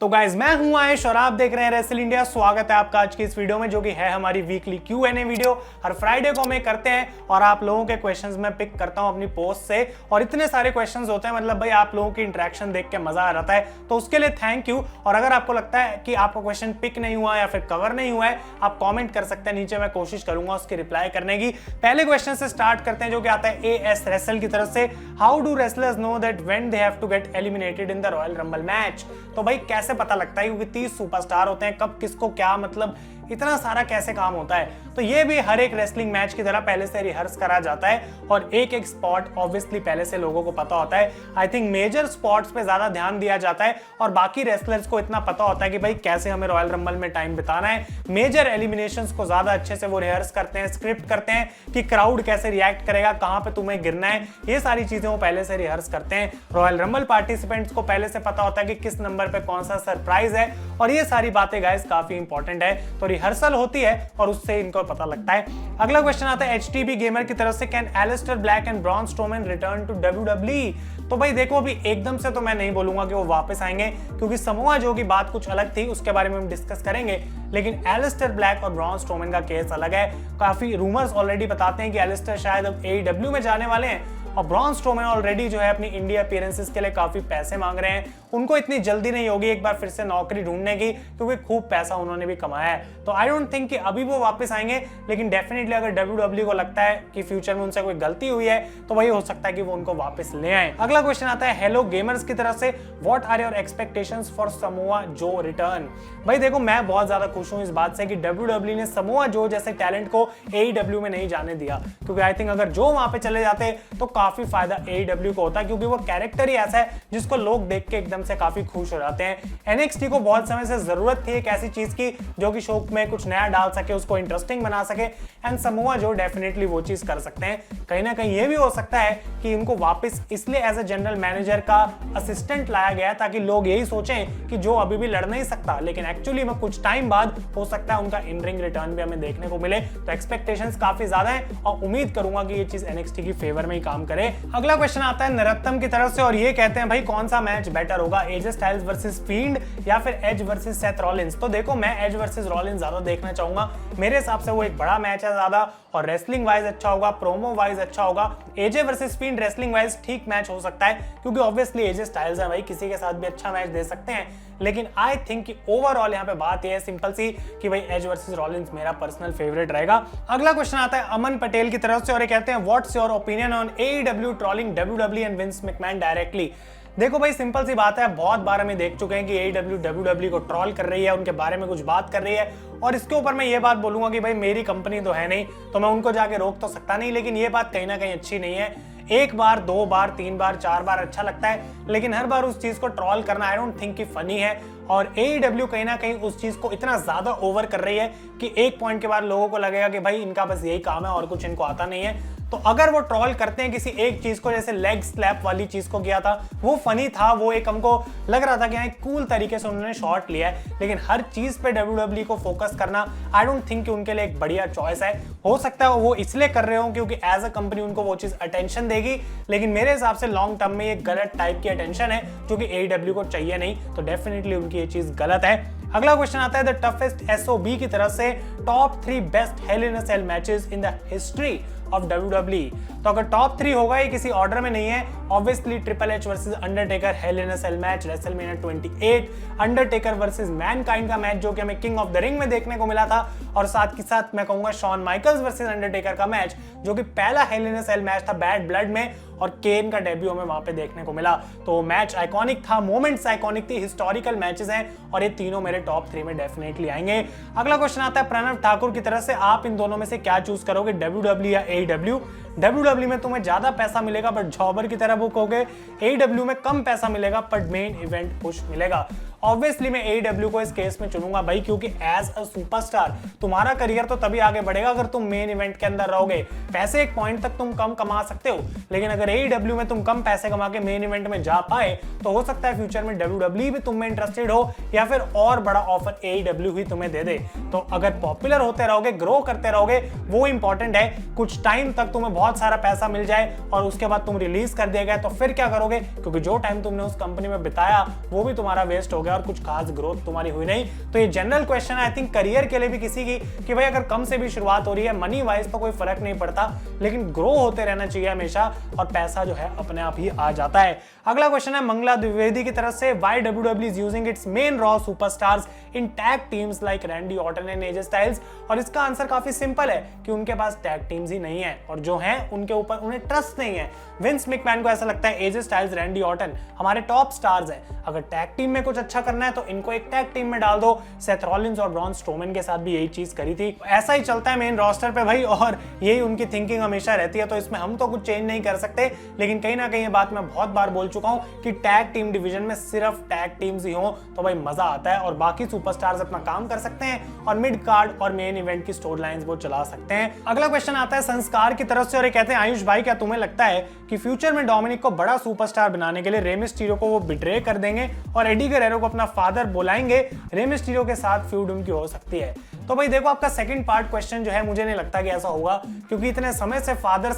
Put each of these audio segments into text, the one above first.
तो गाइज मैं हूं आयुष और आप देख रहे हैं रेसल इंडिया। स्वागत है आपका आज की इस वीडियो में, जो कि है हमारी वीकली Q&A वीडियो। हर फ्राइडे को हम करते हैं और आप लोगों के क्वेश्चंस मैं पिक करता हूं अपनी पोस्ट से। और इतने सारे क्वेश्चंस होते हैं, मतलब भाई आप लोगों की इंटरेक्शन देख के मजा आ जाता है, तो उसके लिए थैंक यू। और अगर आपको लगता है कि आपका क्वेश्चन पिक नहीं हुआ या फिर कवर नहीं हुआ है, आप कॉमेंट कर सकते हैं नीचे, मैं कोशिश करूंगा उसकी रिप्लाई करने की। पहले क्वेश्चन से स्टार्ट करते हैं, जो कि आता है AS रेसल की तरफ से। How do wrestlers know that when they have to get eliminated in the royal rumble match? तो भाई कैसे पता लगता है, क्योंकि 30 सुपरस्टार होते हैं, कब किसको क्या, मतलब इतना सारा कैसे काम होता है। तो ये भी हर एक रेसलिंग मैच की तरह पहले से रिहर्स करा जाता है और एक एक स्पॉट ऑब्वियसली पहले से लोगों को पता होता है। आई थिंक मेजर स्पॉट्स पे ज्यादा ध्यान दिया जाता है और बाकी रेसलर्स को इतना पता होता है कि भाई कैसे हमें रॉयल रंबल में टाइम बिताना है। मेजर एलिमिनेशंस को ज्यादा अच्छे से वो रिहर्स करते हैं, स्क्रिप्ट करते हैं कि क्राउड कैसे रिएक्ट करेगा, कहां पे तुम्हें गिरना है, ये सारी चीजें वो पहले से रिहर्स करते हैं। रॉयल रंबल पार्टिसिपेंट्स को पहले से पता होता है कि किस नंबर पे कौन सा सरप्राइज है, और ये सारी बातें गाइस काफी इंपॉर्टेंट है। तो रिहर्सल होती है और उससे इनको पता लगता है। अगला क्वेश्चन आता है HTB गेमर की तरफ से, can Aleister Black and Braun Strowman return to WWE? तो भाई देखो, अभी एकदम से तो मैं नहीं बोलूंगा कि वो वापस आएंगे, क्योंकि समोआ जो की बात कुछ अलग थी, उसके बारे में हम डिस्कस करेंगे। लेकिन एलिस्टर ब्लैक और ब्रॉन स्ट्रोमैन का केस अलग है। काफी रूमर्स ऑलरेडी बताते हैं कि एलिस्टर शायद अब AEW में जाने वाले हैं, और ब्रॉन स्ट्रोमैन ऑलरेडी जो है अपनी इंडिया अपीयरेंसेस के लिए काफी पैसे मांग रहे हैं। उनको इतनी जल्दी नहीं होगी एक बार फिर से नौकरी ढूंढने की, क्योंकि खूब पैसा उन्होंने भी कमाया है। तो आई डोंट थिंक कि अभी वो वापस आएंगे, लेकिन डेफिनेटली अगर WWE को लगता है कि फ्यूचर में उनसे कोई गलती हुई है, तो वही हो सकता है कि वो उनको वापस ले आए। अगला क्वेश्चन आता है हेलो गेमर्स की तरफ से, what are your expectations for Samoa Joe return? भाई देखो, मैं बहुत ज्यादा खुश हूं इस बात से कि WWE ने समोआ जो जैसे टैलेंट को AEW में नहीं जाने दिया, क्योंकि आई थिंक अगर जो वहां पे चले जाते तो काफी फायदा AEW को होता, क्योंकि वो कैरेक्टर ही ऐसा है जिसको लोग देख के एकदम से काफी खुश हो जाते हैं। NXT को बहुत समय से जरूरत थी एक ऐसी चीज की जो कि शो में कुछ नया डाल सके, उसको इंटरेस्टिंग बना सके, एंड समोआ जो डेफिनेटली वो चीज कर सकते हैं। कहीं ना कहीं ये भी हो सकता है कि उनको वापस इसलिए एज ए जनरल मैनेजर का असिस्टेंट लाया गया ताकि लोग यही सोचें कि जो अभी भी लड़ नहीं सकता, लेकिन एक्चुअली में कुछ टाइम बाद हो सकता है उनका इन रिंग रिटर्न भी हमें देखने को मिले। तो एक्सपेक्टेशंस काफी ज्यादा है और उम्मीद करूंगा कि ये चीज NXT की फेवर में ही काम करे। अगला क्वेश्चन आता है नरोत्तम की तरफ से, और ये कहते हैं भाई कौन सा मैच बेटर होगा, AJ स्टाइल्स वर्सेस फील्ड या फिर एज वर्सेस सेथ रॉलिंस? तो देखो, मैं एज वर्सेस रॉलिंस ज्यादा देखना चाहूंगा। मेरे हिसाब से वो एक बड़ा मैच है ज्यादा, और रेसलिंग वाइज अच्छा होगा, प्रोमो वाइज अच्छा होगा। AJ versus field wrestling wise ठीक मैच हो सकता है, क्योंकि ऑब्वियसली AJ स्टाइल्स है भाई, किसी के साथ भी अच्छा मैच दे सकते हैं। लेकिन आई थिंक कि ओवरऑल यहाँ पे बात ये है सिंपल सी कि भाई एज वर्सेस रॉलिंस मेरा पर्सनल फेवरेट रहेगा। अगला क्वेश्चन आता है अमन पटेल की तरफ से, और ये कहते हैं what's your opinion on AEW trolling WWE and Vince McMahon directly? देखो भाई, सिंपल सी बात है, बहुत बार हमें देख चुके हैं कि AEW WWE को ट्रोल कर रही है, उनके बारे में कुछ बात कर रही है, और इसके ऊपर मैं ये बात बोलूंगा कि भाई मेरी कंपनी तो है नहीं, तो मैं उनको जाके रोक तो सकता नहीं, लेकिन ये बात कहीं ना कहीं अच्छी नहीं है। एक बार, दो बार, तीन बार, चार बार अच्छा लगता है, लेकिन हर बार उस चीज को ट्रोल करना आई डोंट थिंक कि फनी है। और AEW कहीं ना कहीं उस चीज को इतना ज्यादा ओवर कर रही है कि एक पॉइंट के बाद लोगों को लगेगा कि भाई इनका बस यही काम है और कुछ इनको आता नहीं है। तो अगर वो ट्रोल करते हैं किसी एक चीज को, जैसे लेग स्लैप वाली चीज को किया था, वो फनी था, वो एक हमको लग रहा था कि एक कूल तरीके से उन्होंने शॉट लिया है, लेकिन हर चीज पे WWE को फोकस करना आई डोंट थिंक कि उनके लिए एक बढ़िया चॉइस है। हो सकता है वो इसलिए कर रहे हो क्योंकि एज अ कंपनी उनको वो चीज अटेंशन देगी, लेकिन मेरे हिसाब से लॉन्ग टर्म में ये गलत टाइप की अटेंशन है जो कि AEW को चाहिए नहीं, तो डेफिनेटली उनकी ये चीज गलत है। अगला क्वेश्चन आता है द टफेस्ट SOB की तरफ से, top 3 best Hell in a Cell matches in the history of WWE। तो अगर टॉप 3 होगा, ये किसी ऑर्डर में नहीं है, obviously triple H versus Undertaker hell in a cell match WrestleMania 28, Undertaker versus Mankind का मैच जो कि हमें किंग ऑफ द रिंग में देखने को मिला था, और साथ के साथ मैं कहूंगा शॉन माइकल्स वर्सेस अंडरटेकर का मैच जो कि पहला hello in a cell match था बैड ब्लड में, और केन का डेब्यू हमें वहां पे देखने को मिला। तो मैच आइकॉनिक था, मोमेंट्स आइकॉनिक थी, हिस्टोरिकल मैचेस हैं, और ये तीनों मेरे टॉप 3 में डेफिनेटली आएंगे। अगला क्वेश्चन आता है प्रणव ठाकुर की तरफ से, आप इन दोनों में से क्या चूज करोगे, WWE या AEW? WWE में तुम्हें ज्यादा पैसा मिलेगा बट जॉबर की तरह बुक होगे, AEW में कम पैसा मिलेगा बट मेन इवेंट पुश मिलेगा। ऑब्वियसली मैं AEW को इस केस में चुनूंगा भाई, क्योंकि एज अ सुपरस्टार तुम्हारा करियर तो तभी आगे बढ़ेगा अगर तुम मेन इवेंट के अंदर रहोगे। पैसे एक पॉइंट तक तुम कम कमा सकते हो, लेकिन अगर AEW में तुम कम पैसे कमा के मेन इवेंट में जा पाए तो हो सकता है फ्यूचर में WWE भी तुम में इंटरेस्टेड हो, या फिर और बड़ा ऑफर AEW ही तुम्हें दे दे। तो अगर पॉपुलर होते रहोगे, ग्रो करते रहोगे, वो इंपॉर्टेंट है। कुछ टाइम तक तुम्हें बहुत बहुत सारा पैसा मिल जाए और उसके बाद तुम रिलीज कर दिया गया, तो फिर क्या करोगे? क्योंकि जो टाइम तुमने उस कंपनी में बिताया वो भी तुम्हारा वेस्ट हो गया और कुछ खास ग्रोथ तुम्हारी हुई नहीं। तो ये general question I think career के लिए भी किसी की, कि भाई अगर कम से भी शुरुआत हो रही है, मनी वाइज तो कोई फर्क नहीं पड़ता, लेकिन ग्रो होते रहना चाहिए हमेशा और पैसा जो है अपने आप ही आ जाता है। अगला क्वेश्चन है मंगला द्विवेदी की तरफ से, why WWE is using its main Raw superstars in tag teams like Randy Orton and AJ Styles? और इसका आंसर काफी सिंपल है कि उनके पास टैग टीम्स ही नहीं है और जो हैं उनके ऊपर उन्हें ट्रस्ट नहीं है। विंस मैकमैन को ऐसा लगता है AJ Styles, रैंडी ऑर्टन हमारे टॉप स्टार्स हैं, अगर टैग टीम में कुछ अच्छा करना है तो इनको एक टैग टीम में डाल दो। सेथ रॉलिंस और ब्रॉन स्ट्रोमैन के साथ भी यही चीज करी थी। ऐसा ही चलता है मेन रोस्टर पे भाई, और यही उनकी थिंकिंग हमेशा रहती है, तो इसमें हम तो कुछ चेंज नहीं कर सकते। लेकिन कहीं ना कहीं ये बात मैं बहुत बार बोल चुका हूं कि टैग टीम डिवीजन में सिर्फ टैग टीम्स ही हो तो भाई मजा आता है और बाकी सुपरस्टार्स अपना काम कर सकते हैं और मिड कार्ड और मेन इवेंट की स्टोरी लाइंस वो चला सकते हैं। अगला क्वेश्चन आता है संस्कार की तरफ से और ये कहते हैं, आयुष भाई क्या तुम्हें लगता है कि फ्यूचर में डोमिनिक को बड़ा सुपरस्टार बनाने के लिए रे मिस्टीरियो को वो बिट्रे कर देंगे और एडी गुerrero को अपना फादर बुलाएंगे, रे मिस्टीरियो के साथ फ्यूड उनकी हो सकती है? तो भाई देखो, आपका सेकंड पार्ट क्वेश्चन जो है, मुझे नहीं लगता कि ऐसा होगा, क्योंकि इतने समय से फादर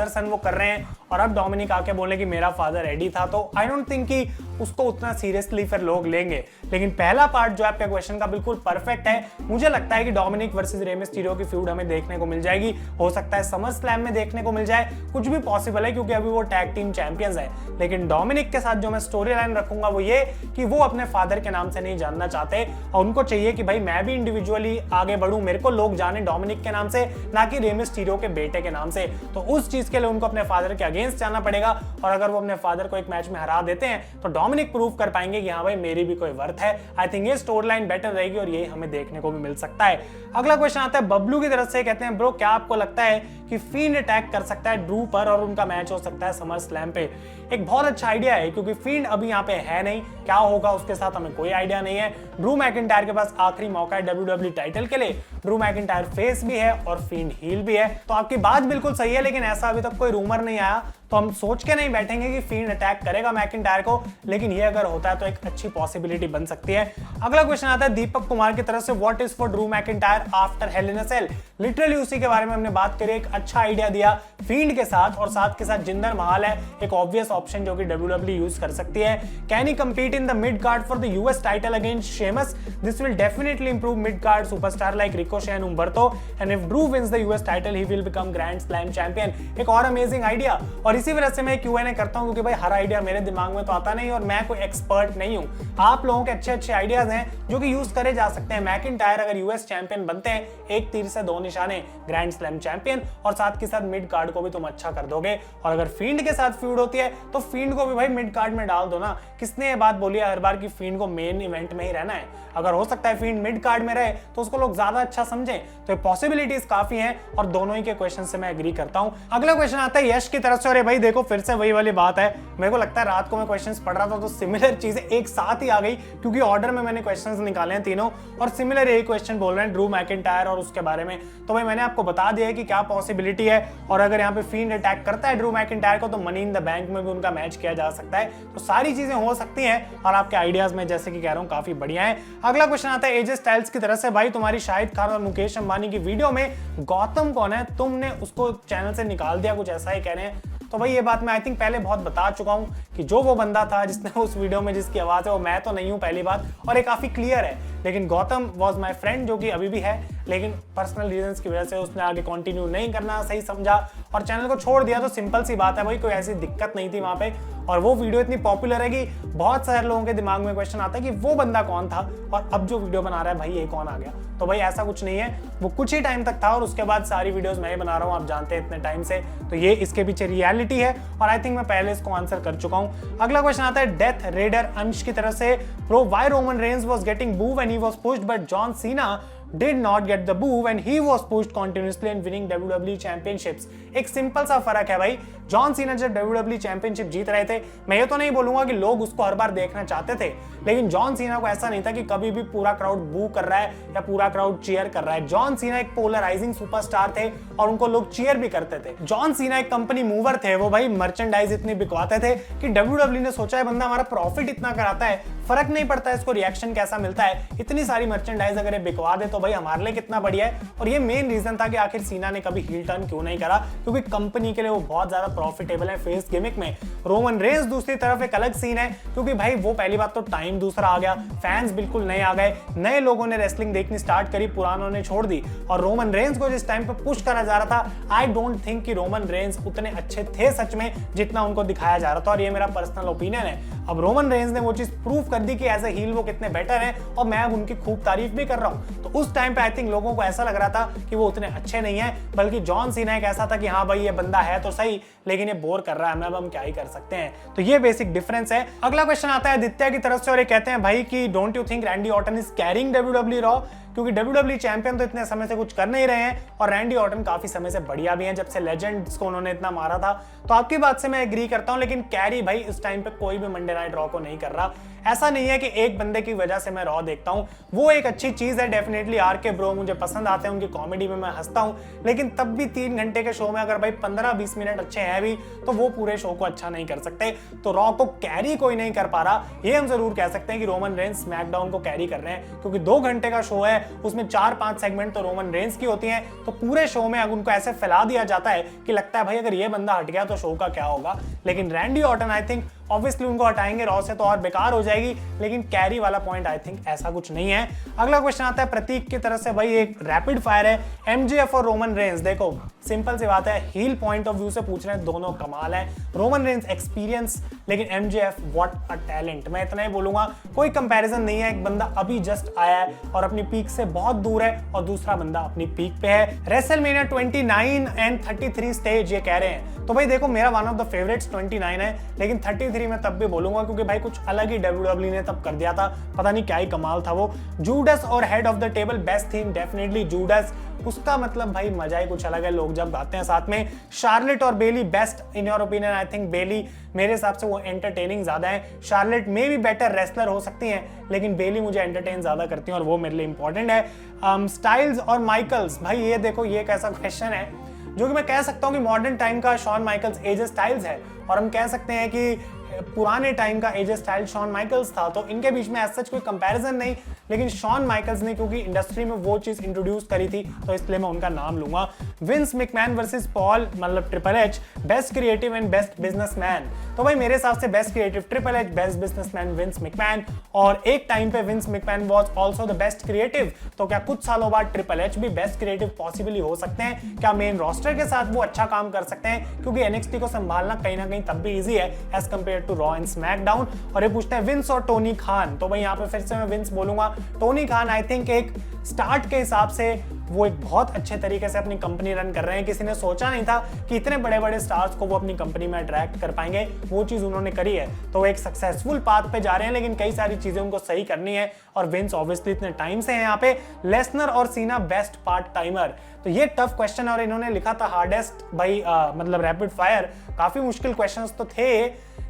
सन वो कर रहे हैं और अब डोमिनिक आके बोले कि मेरा फादर एडी था, तो आई डोंट थिंक कि उसको उतना सीरियसली फिर लोग लेंगे। लेकिन पहला पार्ट जो आपके क्वेश्चन का बिल्कुल परफेक्ट है, मुझे लगता है कि डोमिनिक वर्सेस रे मिस्टीरियो की फ्यूड हमें देखने को मिल जाएगी। हो सकता है समर स्लैम में देखने को मिल जाए, कुछ भी पॉसिबल है क्योंकि अभी वो टैग टीम चैंपियंस है। लेकिन डोमिनिक के साथ जो मैं स्टोरी लाइन रखूंगा वो ये कि वो अपने फादर के नाम से नहीं जानना चाहते और उनको चाहिए कि भाई मैं भी इंडिविजुअली आगे बढ़ूं, मेरे को लोग जाने डोमिनिक के नाम से, ना कि रे मिस्टीरियो के बेटे के नाम से। तो उस चीज के लिए उनको अपने फादर के अगेंस्ट जाना पड़ेगा और अगर वो अपने फादर को एक मैच में हरा देते हैं तो डोमिनिक प्रूव कर पाएंगे कि हाँ भाई मेरी भी कोई वर्थ है। आई थिंक ये स्टोरी लाइन बेटर रहेगी और यही हमें देखने को भी मिल सकता है। अगला क्वेश्चन आता है बबलू की तरफ से, कहते हैं ब्रो क्या आपको लगता है कि फील्ड अटैक कर सकता है ड्रू पर और उनका मैच हो सकता है समर स्लैम पे? एक बहुत अच्छा आइडिया है क्योंकि फील्ड अभी यहाँ पे है नहीं, क्या होगा उसके साथ हमें कोई आइडिया नहीं है। ड्रू मैकिंटायर के पास आखिरी मौका है WWE टाइटल के लिए, ड्रू मैकिंटायर फेस भी है और फील्ड हील भी है, तो आपकी बात बिल्कुल सही है, लेकिन ऐसा अभी तक कोई रूमर नहीं आया तो हम सोच के नहीं बैठेंगे कि फील्ड अटैक करेगा मैकिंटायर को, लेकिन ये अगर होता है तो एक अच्छी पॉसिबिलिटी बन सकती है। अगला क्वेश्चन आता है दीपक कुमार की तरफ से, what is for Drew McIntyre after Hell in a Cell? Literally उसी के बारे में हमने बात करी, एक अच्छा आइडिया दिया फील्ड के साथ और साथ के साथ जिंदर महाल है एक ऑब्वियस ऑप्शन जो कि WWE यूज कर सकती है। Can he compete in the mid card for the US title against Sheamus? This will definitely improve mid card superstar like Ricochet and Humberto, and if Drew wins the US title he will become Grand Slam champion। एक और amazing idea, और इसी वजह से मैं Q&A करता हूं क्योंकि भाई हर आइडिया मेरे दिमाग में तो आता नहीं और मैं कोई एक्सपर्ट नहीं हूं। आप लोगों के अच्छे आइडियाज हैं जो कि यूज करे जा सकते हैं। मैकिंटायर अगर US चैंपियन बनते हैं, एक तीर से दो निशाने, ग्रैंड स्लैम चैंपियन और साथ के साथ मिड कार्ड को भी तुम अच्छा कर दोगे। और अगर फील्ड के साथ फ्यूड होती है तो फील्ड को भी भाई मिड कार्ड में डाल दो ना। किसने ये बात बोली है हर बार कि फील्ड को मेन इवेंट में ही रहना है? अगर हो सकता है फील्ड मिड कार्ड में रहे तो उसको लोग ज्यादा अच्छा समझें, तो पॉसिबिलिटीज काफी हैं और दोनों ही के क्वेश्चन से मैं एग्री करता हूं। अगला क्वेश्चन आता है यश की तरफ से, अरे भाई देखो फिर से वही वाली बात है, मेरे को लगता है रात को मैं क्वेश्चंस पढ़ रहा था तो सिमिलर चीजें एक साथ ही आ गई क्योंकि ऑर्डर में मैंने क्वेश्चंस निकाले हैं तीनों और सिमिलर यही क्वेश्चन बोल रहे हैं ड्रू मैकिंटायर और उसके बारे में। तो भाई मैंने आपको बता दिया है कि क्या पॉसिबिलिटी है और अगर यहाँ पे फील्ड अटैक करता है ड्रू मैकिंटायर को तो मनी इन द बैंक में भी उनका मैच किया जा सकता है। तो सारी चीजें हो सकती हैं और आपके आइडियाज में जैसे कि कह रहा हूं काफी बढ़िया है। अगला क्वेश्चन आता है एजे स्टाइल्स की तरफ से, भाई तुम्हारी शाहिद खान और मुकेश अंबानी की वीडियो में गौतम कौन है? तुमने उसको चैनल से निकाल दिया, कुछ ऐसा ही कह रहे हैं। तो भाई ये बात मैं आई थिंक पहले बहुत बता चुका हूं कि जो वो बंदा था जिसने उस वीडियो में जिसकी आवाज है वो मैं तो नहीं हूं, पहली बात, और ये काफी क्लियर है। लेकिन गौतम वाज माय फ्रेंड जो कि अभी भी है, लेकिन पर्सनल रीजंस की वजह से उसने आगे कंटिन्यू नहीं करना सही समझा और चैनल को छोड़ दिया। तो सिंपल सी बात है भाई, कोई ऐसी दिक्कत नहीं थी वहां पे और वो वीडियो इतनी पॉपुलर है कि बहुत सारे लोगों के दिमाग में क्वेश्चन आता है कि वो बंदा कौन था और अब जो वीडियो बना रहा है भाई ये कौन आ गया। तो भाई ऐसा कुछ नहीं है, वो कुछ ही टाइम तक था और उसके बाद सारी वीडियोस मैं ही बना रहा हूँ, आप जानते हैं इतने टाइम से। तो ये इसके पीछे रियलिटी है और आई थिंक मैं पहले इसको आंसर कर चुका हूँ। अगला क्वेश्चन आता है डेथ रेडर अंश की तरफ से, bro why Roman Reigns was getting boo when he was pushed but John Cena did not get the boo when he was pushed continuously and winning WWE championships? एक simple सा फर्क है भाई, John Cena जब WWE championship जीत रहे थे, मैं ये तो नहीं बोलूंगा कि लोग उसको हर बार देखना चाहते थे, लेकिन जॉन सीना को ऐसा नहीं था कि कभी भी पूरा क्राउड बू कर रहा है या पूरा क्राउड चीयर कर रहा है। जॉन सीना एक पोलराइजिंग सुपरस्टार थे और उनको लोग चीयर भी करते थे। जॉन सीना एक कंपनी मूवर थे, वो भाई मर्चेंडाइज इतनी बिकवाते थे कि WWE ने सोचा है बंदा हमारा प्रॉफिट इतना कराता है, फर्क नहीं पड़ता है इसको रिएक्शन कैसा मिलता है, इतनी सारी मर्चेंडाइज अगर ये बिकवा दे तो भाई हमारे लिए कितना बढ़िया है। और ये मेन रीजन था कि आखिर सीना ने कभी हील टर्न क्यों नहीं करा, क्योंकि कंपनी के लिए वो बहुत ज्यादा प्रॉफिटेबल है फेस गिमिक में। रोमन रेंस दूसरी तरफ एक अलग सीन है, क्योंकि भाई वो पहली बात तो टाइम दूसरा आ गया, फैंस बिल्कुल नए आ गए, नए लोगों ने रेसलिंग देखनी स्टार्ट करी, पुरानों ने छोड़ दी। और रोमन रेंस को जिस टाइम पे पुश करा जा रहा था, आई डोंट थिंक कि रोमन रेंस उतने अच्छे थे सच में जितना उनको दिखाया जा रहा था, और ये मेरा पर्सनल ओपिनियन है। अब रोमन रेंस ने वो चीज प्रूव कर दी कि एज ए हील वो कितने बेटर हैं, और मैं अब उनकी खूब तारीफ भी कर रहा हूं। तो उस टाइम पे आई थिंक लोगों को ऐसा लग रहा था कि वो उतने अच्छे नहीं है, बल्कि जॉन सीना एक ऐसा था कि हाँ भाई ये बंदा है तो सही, लेकिन ये बोर कर रहा है, अब हम क्या ही कर सकते हैं। तो ये बेसिक डिफरेंस है। अगला क्वेश्चन आता है आदित्य की तरफ से, और ये कहते हैं भाई कि don't you think Randy Orton is carrying W W Raw, क्योंकि WWE चैंपियन तो इतने समय से कुछ कर नहीं रहे हैं, और रैंडी ऑर्टन काफी समय से बढ़िया भी हैं, जब से लेजेंड्स को उन्होंने इतना मारा था। तो आपकी बात से मैं एग्री करता हूं, लेकिन कैरी भाई इस टाइम पे कोई भी मंडे नाइट रॉ को नहीं कर रहा। ऐसा नहीं है कि एक बंदे की वजह से मैं रॉ देखता हूं, वो एक अच्छी चीज है डेफिनेटली। आरके ब्रो मुझे पसंद आते हैं, उनकी कॉमेडी में मैं हंसता हूं, लेकिन तब भी 3 घंटे के शो में अगर भाई 15-20 मिनट अच्छे हैं भी, तो वो पूरे शो को अच्छा नहीं कर सकते। तो रॉ को कैरी कोई नहीं कर पा रहा। ये हम जरूर कह सकते हैं कि रोमन रेंस स्मैकडाउन को कैरी कर रहे हैं, क्योंकि 2 घंटे का शो है, उसमें 4-5 सेगमेंट तो रोमन रेंस की होती हैं। तो पूरे शो में उनको ऐसे फैला दिया जाता है कि लगता है भाई अगर ये बंदा हट गया तो शो का क्या होगा। लेकिन Randy Orton I think obviously उनको हटाएंगे रॉ से तो और बेकार हो जाएगी, लेकिन कैरी वाला पॉइंट आई थिंक ऐसा कुछ नहीं है। अगला क्वेश्चन आता है प्रतीक की तरफ से, भाई एक रैपिड फायर है, एमजेएफ और रोमन रेंस। देखो सिंपल सी बात है, हील पॉइंट ऑफ व्यू से पूछ रहे हैं, दोनों कमाल है। रोमन रेंस एक्सपीरियंस, लेकिन एमजेएफ व्हाट अ टैलेंट। मैं इतना ही बोलूंगा, कोई कंपैरिजन नहीं है। एक बंदा अभी जस्ट आया है और अपनी पीक से बहुत दूर है, और दूसरा बंदा अपनी पीक पे है। रेसलमेनिया 29 एंड 33 स्टेज ये कह रहे हैं, तो भाई देखो मेरा वन ऑफ द फेवरेट्स 29 है, लेकिन 33 में तब भी बोलूंगा, क्योंकि भाई कुछ अलग ही WWE ने तब कर दिया था, पता नहीं क्या ही कमाल था वो। जूडस और head of the table best theme definitely Judas, उसका मतलब भाई मजा ही कुछ अलग है, लोग जब गाते हैं साथ में। शार्लेट और Bayley best in your opinion. I think Bayley मेरे हिसाब से वो एंटरटेनिंग ज्यादा है। शार्लेट में भी बेटर रेसलर हो सकती हैं, लेकिन बेली मुझे एंटरटेन ज्यादा करती हैं, और वो मेरे लिए इंपॉर्टेंट है। स्टाइल्स और माइकल्स, भाई ये देखो ये एक ऐसा क्वेश्चन है जो कि मैं कह सकता हूं कि मॉडर्न टाइम का शॉन माइकल्स एजे स्टाइल्स है, और हम कह सकते हैं कि पुराने टाइम का एजे स्टाइल शॉन माइकल्स था। तो इनके बीच में ऐसा कोई कंपैरिजन नहीं, लेकिन शॉन माइकल्स ने क्योंकि इंडस्ट्री में वो चीज इंट्रोड्यूस करी थी, तो इसलिए मैं उनका नाम लूंगा। विंस मैकमैन वर्सेस पॉल, मतलब triple H, best creative and best businessman. तो भाई मेरे हिसाब से best creative triple H, best businessman Vince McMahon, और एक टाइम पे Vince McMahon was also the best creative. तो क्या कुछ सालों बाद ट्रिपल एच भी बेस्ट क्रिएटिव पॉसिबली हो सकते हैं? क्या मेन रोस्टर के साथ वो अच्छा काम कर सकते हैं? क्योंकि एनएक्सटी को संभालना कहीं ना कहीं तब भी इजी है as compare to Raw and SmackDown. और ये पूछते हैं विंस और टोनी खान, तो भाई यहाँ पे फिर से मैं विंस बोलूंगा। टोनी खान आई थिंक एक स्टार्ट के हिसाब से वो एक बहुत अच्छे तरीके से अपनी कंपनी रन कर रहे हैं। किसी ने सोचा नहीं था कि इतने बड़े बड़े स्टार्स को वो अपनी कंपनी में अट्रैक्ट कर पाएंगे, वो चीज उन्होंने करी है। तो वो एक सक्सेसफुल पाथ पे जा रहे हैं, लेकिन कई सारी चीजें उनको सही करनी है, और विंस ऑब्वियसली इतने टाइम से हैं यहाँ पे। लेसनर और सीना बेस्ट पार्ट टाइमर, तो ये टफ क्वेश्चन है, और इन्होंने लिखा था हार्डेस्ट भाई मतलब रैपिड फायर, काफी मुश्किल क्वेश्चंस तो थे,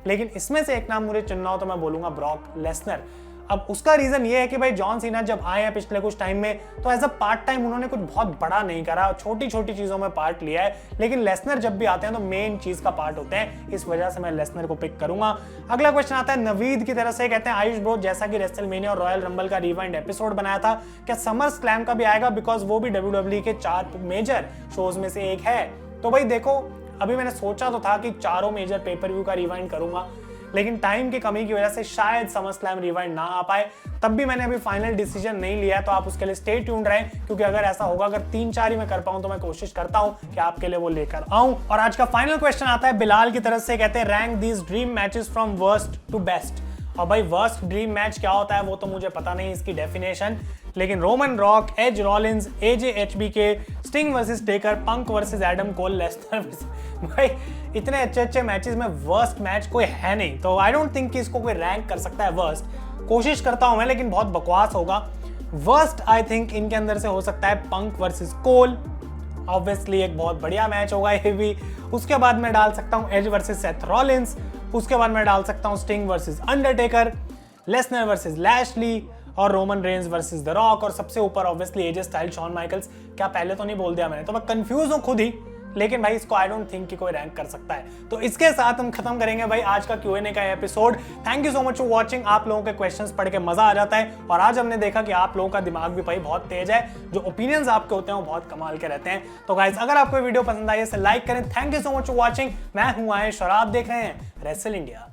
लेकिन इसमें से एक नाम मुझे चुनना हो तो मैं बोलूंगा ब्रॉक लेसनर। अब उसका रीजन ये है कि भाई जॉन सीना जब आए हैं पिछले कुछ टाइम में, तो एज अ पार्ट टाइम उन्होंने कुछ बहुत बड़ा नहीं करा, छोटी छोटी चीजों में पार्ट लिया है। लेकिन लेसनर जब भी आते हैं तो मेन चीज का पार्ट होते हैं, इस वजह से मैं लेसनर को पिक करूंगा। अगला क्वेश्चन आता है नवीद की तरफ से, कहते हैं आयुष ब्रो, जैसा कि रेसलमेनिया और रॉयल रंबल का रिवाइंड एपिसोड बनाया था, क्या समर स्लैम का भी आएगा? बिकॉज वो भी WWE के 4 मेजर शोज में से एक है। तो भाई देखो अभी मैंने सोचा तो था कि चारों मेजर पेपर व्यू का रिवाइंड करूंगा, लेकिन टाइम की कमी की वजह से शायद समर स्लैम रिवाइंड ना आ पाए। तब भी मैंने अभी फाइनल डिसीजन नहीं लिया है, तो आप उसके लिए स्टे ट्यून्ड रहें, क्योंकि अगर ऐसा होगा, अगर 3-4 ही मैं कर पाऊं तो मैं कोशिश करता हूं कि आपके लिए वो लेकर आऊं। और आज का फाइनल क्वेश्चन आता है बिलाल की तरफ से, कहते हैं rank these dream matches from worst to best. और भाई वर्स्ट ड्रीम मैच क्या होता है वो तो मुझे पता नहीं इसकी डेफिनेशन, लेकिन Roman Rock, Edge Rollins, AJ HBK, Sting versus Taker, Punk versus Adam Cole, Lesnar. भाई इतने अच्छे अच्छे मैचेस में वर्स्ट मैच कोई है नहीं, तो आई डोंट थिंक कि इसको कोई रैंक कर सकता है वर्स्ट। कोशिश करता हूं मैं, लेकिन बहुत बकवास होगा। वर्स्ट आई थिंक इनके अंदर से हो सकता है पंक वर्सेस कोल, ऑब्वियसली एक बहुत बढ़िया मैच होगा ये भी। उसके बाद मैं डाल सकता हूं एज वर्सेस सेथ रॉलिंस, उसके बाद मैं डाल सकता हूं Sting versus Undertaker, Lesnar versus Lashley, और Roman Reigns versus the Rock, और सबसे ऊपर obviously AJ Styles Shawn Michaels. क्या पहले तो नहीं बोल दिया मैंने? तो मैं कंफ्यूज हूं खुद ही, लेकिन भाई इसको आई डोंट थिंक कि कोई रैंक कर सकता है। तो इसके साथ हम खत्म करेंगे भाई आज का Q&A का episode. Thank you so much for watching. आप लोगों के क्वेश्चंस पढ़ के मजा आ जाता है और आज हमने देखा कि आप लोगों का दिमाग भी भाई बहुत तेज है, जो ओपिनियंस आपके होते हैं वो बहुत कमाल के रहते हैं। तो गाइस अगर आपको वीडियो पसंद आई है लाइक करें। Thank you so much for watching. मैं हूं आयुष और आप देख रहे हैं रेसल इंडिया।